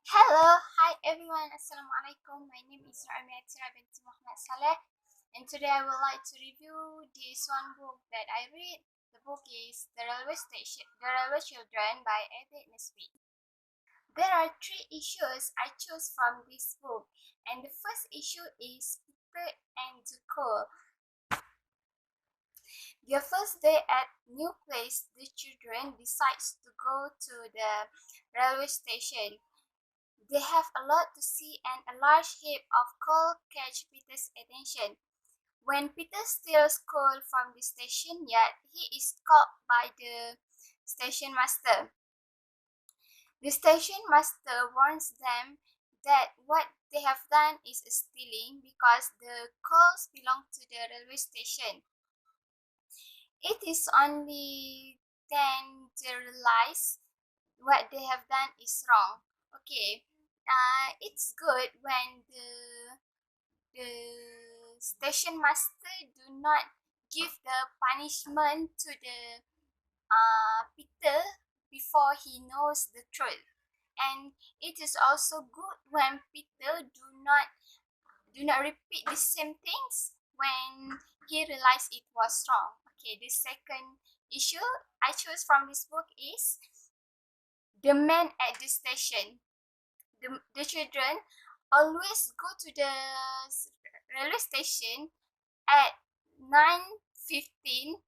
Hi everyone, Assalamualaikum. My name is Athirah binti Muhammad Salleh, and today I would like to review this one book that I read. The book is The Railway Children by Edith Nesbith. There are three issues I chose from this book, and the first issue is Peter and the Coal. Their first day at new place, the children decides to go to the railway station. They have a lot to see and a large heap of coal catch Peter's attention. When Peter steals coal from the station yard, he is caught by the station master. The station master warns them that what they have done is stealing because the coals belong to the railway station. It is only then they realize what they have done is wrong. Okay, it's good when the station master do not give the punishment to the Peter before he knows the truth. And it is also good when Peter do not repeat the same things when he realized it was wrong. Okay, the second issue I chose from this book is the man at the station. The children always go to the railway station at 9:15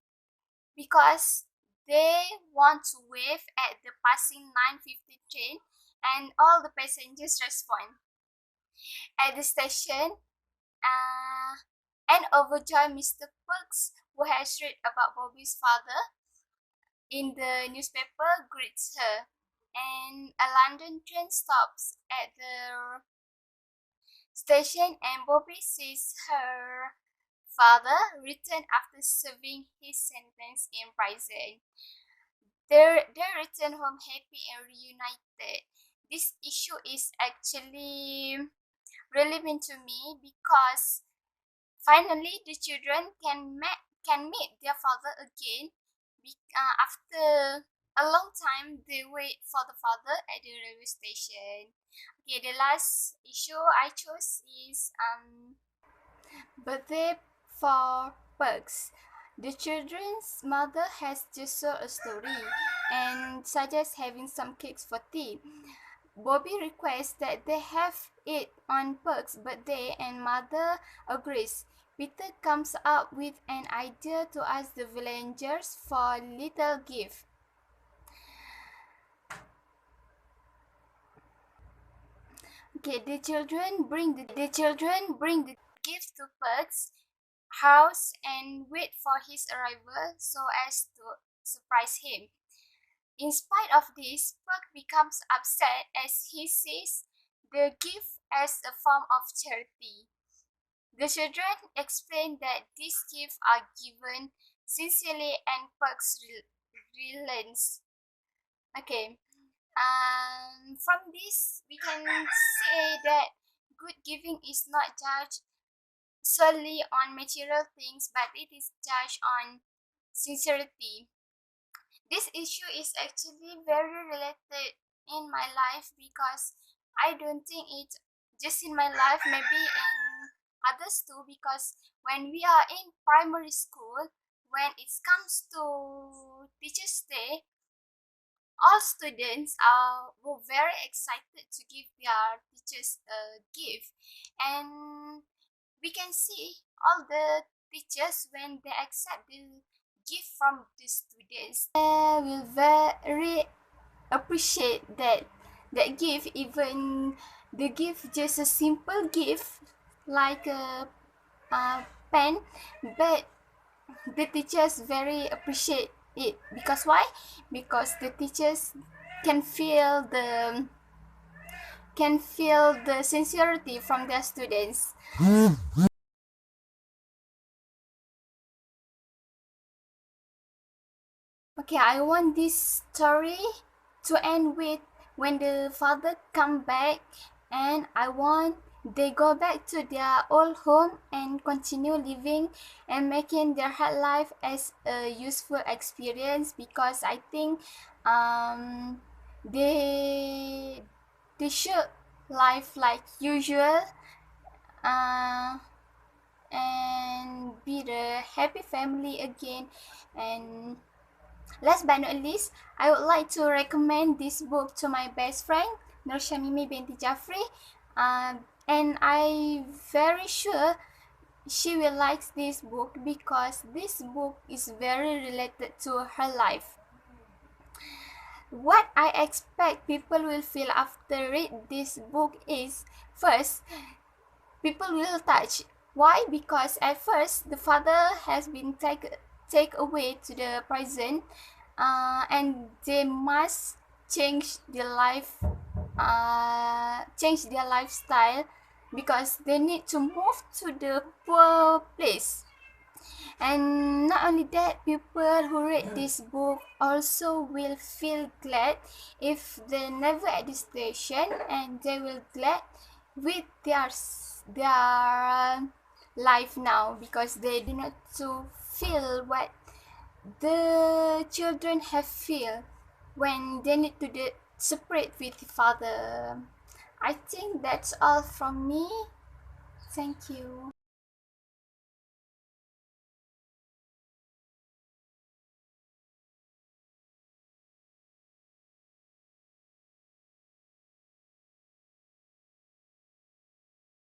because they want to wave at the passing 9:50 train, and all the passengers respond. At the station, an overjoyed Mr. Perks, who has read about Bobby's father in the newspaper, greets her, and a London train stops at the station, and Bobby sees her father return after serving his sentence in prison. They return home happy and reunited. This issue is actually relevant to me because finally the children can meet their father again. After a long time, they wait for the father at the railway station. Okay, the last issue I chose is birthday for Perks. The children's mother has just told a story and suggests having some cakes for tea. Bobby requests that they have it on Perk's birthday and mother agrees. Peter comes up with an idea to ask the villagers for little gift. Okay, the children bring the gift to Perk's house and wait for his arrival so as to surprise him. In spite of this, Perk becomes upset as he sees the gift as a form of charity. The children explain that these gifts are given sincerely and Perk relents. Okay. From this, we can say that good giving is not judged solely on material things, but it is judged on sincerity. This issue is actually very related in my life because I don't think it's just in my life, maybe in others too, because when we are in primary school, when it comes to Teachers' Day, all students were very excited to give their teachers a gift, and we can see all the teachers when they accept the gift from the students, they will very appreciate that gift, even the gift just a simple gift like a pen, but the teachers very appreciate it because why? Because the teachers can feel the sincerity from their students. Okay, I want this story to end with when the father come back, and I want they go back to their old home and continue living and making their hard life as a useful experience, because I think they they should live like usual, and be the happy family again. And last but not least, I would like to recommend this book to my best friend, Nur Shamimi binti Jafri, and I very sure she will like this book because this book is very related to her life. What I expect people will feel after read this book is, first, people will touch. Why? Because at first the father has been take away to the prison, and they must change their life, change their lifestyle because they need to move to the poor place. And not only that, people who read this book also will feel glad if they never at this station, and they will glad with their life now because they do not to feel what the children have feel when they need to separate with the father. I think that's all from me. Thank you.